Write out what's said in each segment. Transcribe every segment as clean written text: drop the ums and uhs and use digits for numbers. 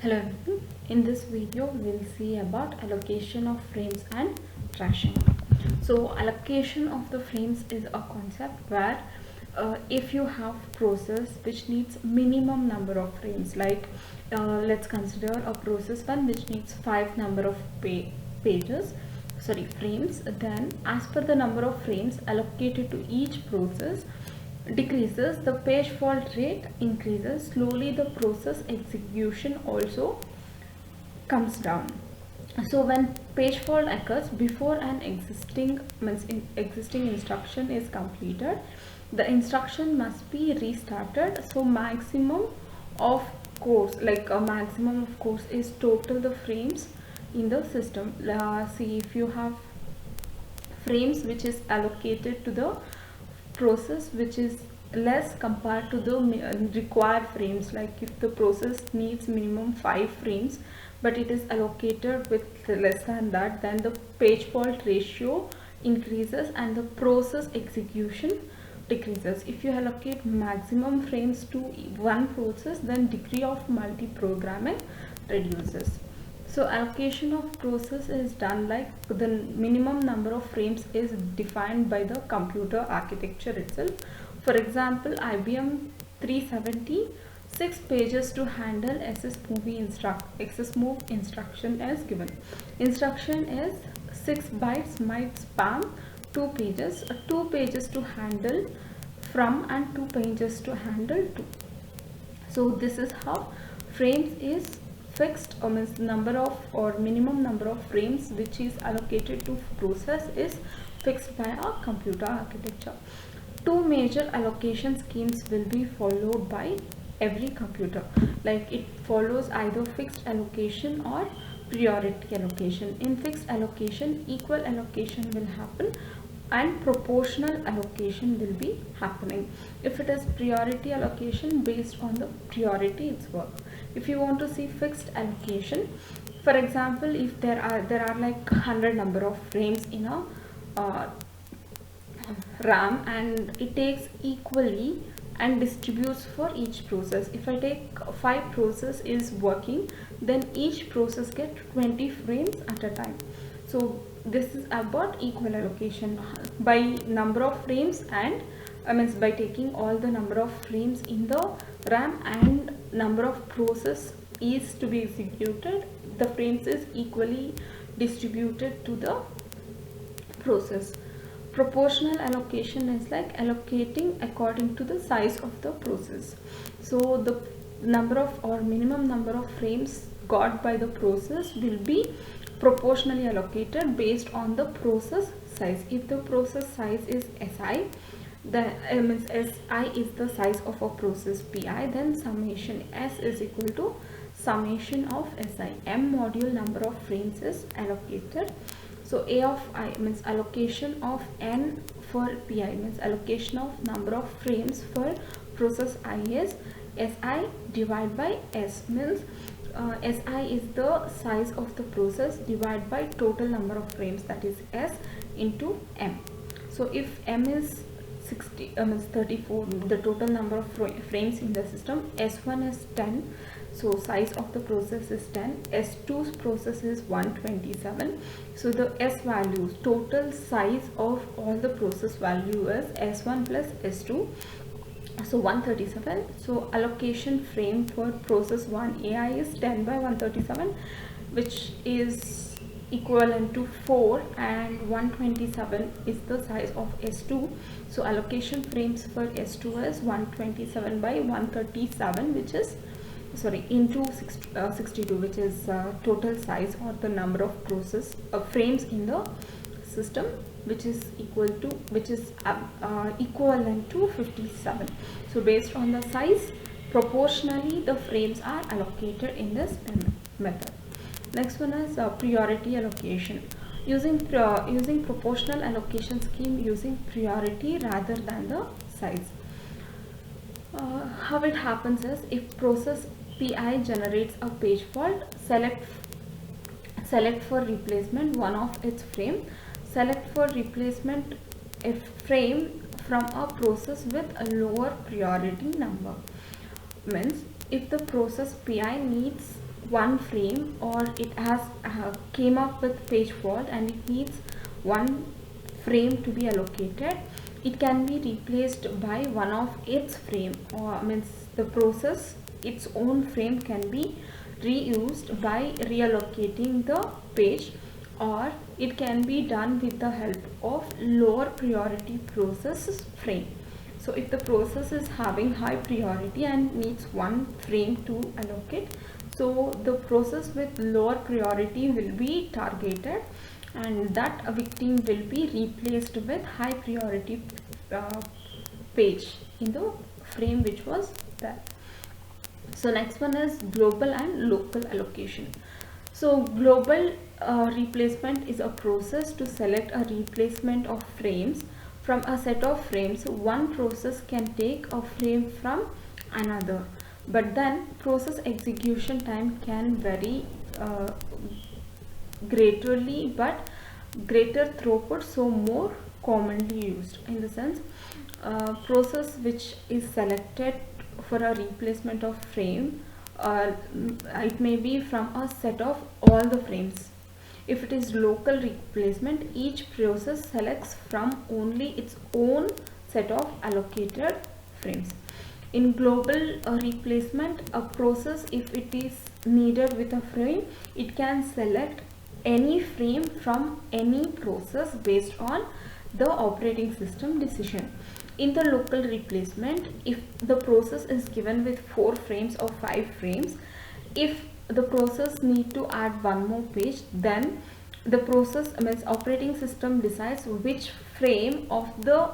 Hello everyone. In this video we'll see about allocation of frames and trashing. So allocation of the frames is a concept where if you have process which needs minimum number of frames, like let's consider a process one which needs 5 number of frames, then as per the number of frames allocated to each process decreases, the page fault rate increases, slowly the process execution also comes down. So when page fault occurs before an existing instruction is completed, the instruction must be restarted. So maximum of course, like a maximum of course is total the frames in the system. See, if you have frames which is allocated to the process which is less compared to the required frames, like if the process needs minimum 5 frames but it is allocated with less than that, then the page fault ratio increases and the process execution decreases. If you allocate maximum frames to one process, then degree of multi-programming reduces. So allocation of process is done like the minimum number of frames is defined by the computer architecture itself. For example, IBM 370, 6 pages to handle XSMove instruction is given. Instruction is 6 bytes might span 2 pages, 2 pages to handle from and 2 pages to handle to. So this is how frames is fixed, or means number of or minimum number of frames which is allocated to process is fixed by our computer architecture. Two major allocation schemes will be followed by every computer, like it follows either fixed allocation or priority allocation. In fixed allocation, equal allocation will happen and proportional allocation will be happening. If it is priority allocation, based on the priority it's work. If you want to see fixed allocation, for example, if there are like 100 number of frames in a RAM and it takes equally and distributes for each process. If I take 5 process is working, then each process get 20 frames at a time. So this is about equal allocation by number of frames, and by taking all the number of frames in the RAM and number of process is to be executed, the frames is equally distributed to the process. Proportional allocation is like allocating according to the size of the process. So the number of or minimum number of frames got by the process will be proportionally allocated based on the process size. If the process size is Si, then means Si is the size of a process Pi, then summation S is equal to summation of Si. M module number of frames is allocated. So A of I means allocation of N for Pi, means allocation of number of frames for process I is Si divided by S, means Si is the size of the process divided by total number of frames, that is S into M. So if M is 34, the total number of frames in the system, S1 is 10, so size of the process is 10, S2's process is 127, so the S values, total size of all the process value is S1 plus S2, so 137. So allocation frame for process 1 AI is 10 by 137, which is equivalent to 4, and 127 is the size of S2. So allocation frames for S2 is 127 by 137, which is into 62, which is total size or the number of process frames in the system, which is equivalent to 57. So based on the size, proportionally the frames are allocated in this method. Next one is priority allocation. Using proportional allocation scheme using priority rather than the size. How it happens is, if process Pi generates a page fault, select for replacement one of its frame. Select for replacement a frame from a process with a lower priority number. Means if the process Pi needs one frame, or it has came up with page fault and it needs one frame to be allocated, it can be replaced by one of its frame, or means the process its own frame can be reused by reallocating the page, or it can be done with the help of lower priority process frame. So if the process is having high priority and needs one frame to allocate, so the process with lower priority will be targeted, and that victim will be replaced with high priority page in the frame which was there. So next one is global and local allocation. So global replacement is a process to select a replacement of frames from a set of frames. One process can take a frame from another, but then process execution time can vary greatly, but greater throughput, so more commonly used. In the sense, process which is selected for a replacement of frame, it may be from a set of all the frames. If it is local replacement, each process selects from only its own set of allocated frames. In global replacement, a process, if it is needed with a frame, it can select any frame from any process based on the operating system decision. In the local replacement, if the process is given with 4 frames or 5 frames, if the process need to add one more page, then the process means operating system decides which frame of the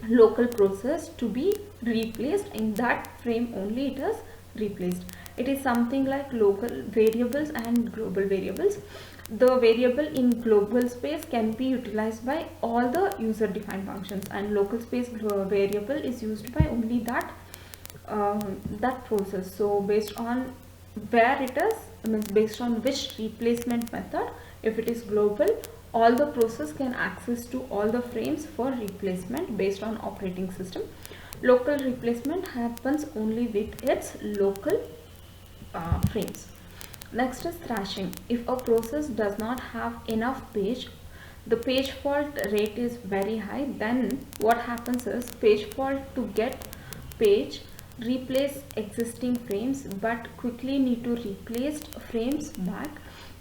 local process to be replaced. In that frame only it is replaced. It is something like local variables and global variables. The variable in global space can be utilized by all the user defined functions, and local space variable is used by only that process. So based on where it is, means based on which replacement method, if it is global, all the process can access to all the frames for replacement based on operating system. Local replacement happens only with its local frames. Next is thrashing. If a process does not have enough page, the page fault rate is very high, then what happens is page fault to get page replace existing frames but quickly need to replace frames back.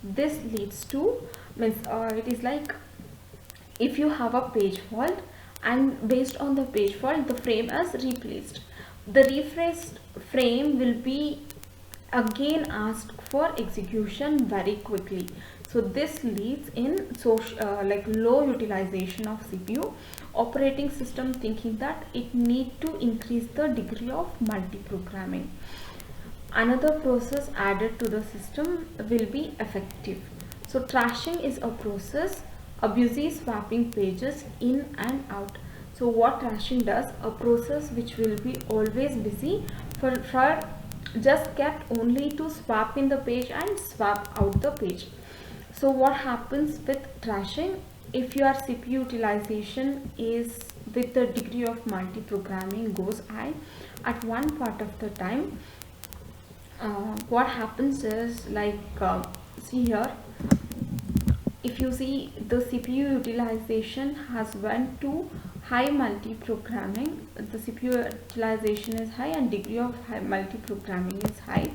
This leads to it is like if you have a page fault and based on the page fault the frame is replaced, the rephrased frame will be again asked for execution very quickly. So this leads in low utilization of CPU. Operating system thinking that it need to increase the degree of multi-programming. Another process added to the system will be effective. So thrashing is a process busy swapping pages in and out. So what thrashing does, a process which will be always busy for just kept only to swap in the page and swap out the page. So what happens with thrashing, if your CPU utilization is with the degree of multi-programming goes high at one part of the time, what happens is see here, if you see the CPU utilization has went to high multi-programming, the CPU utilization is high and degree of multi-programming is high.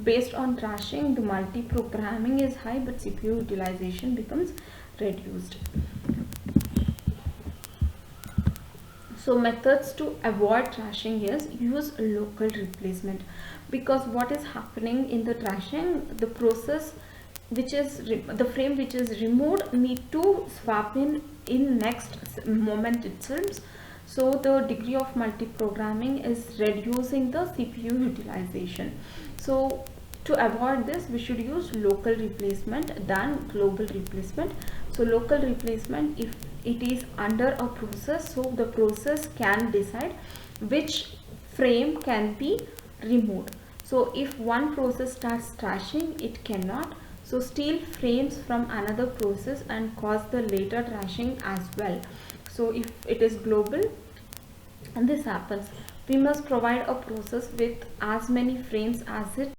Based on thrashing, the multi-programming is high but CPU utilization becomes reduced. So methods to avoid thrashing is use local replacement, because what is happening in the thrashing, the process which is the frame which is removed need to swap in next moment itself. So the degree of multi-programming is reducing the CPU utilization. So to avoid this, we should use local replacement than global replacement. So local replacement, if it is under a process, so the process can decide which frame can be removed. So if one process starts thrashing, it cannot so steal frames from another process and cause the later thrashing as well. So if it is global and this happens, we must provide a process with as many frames as it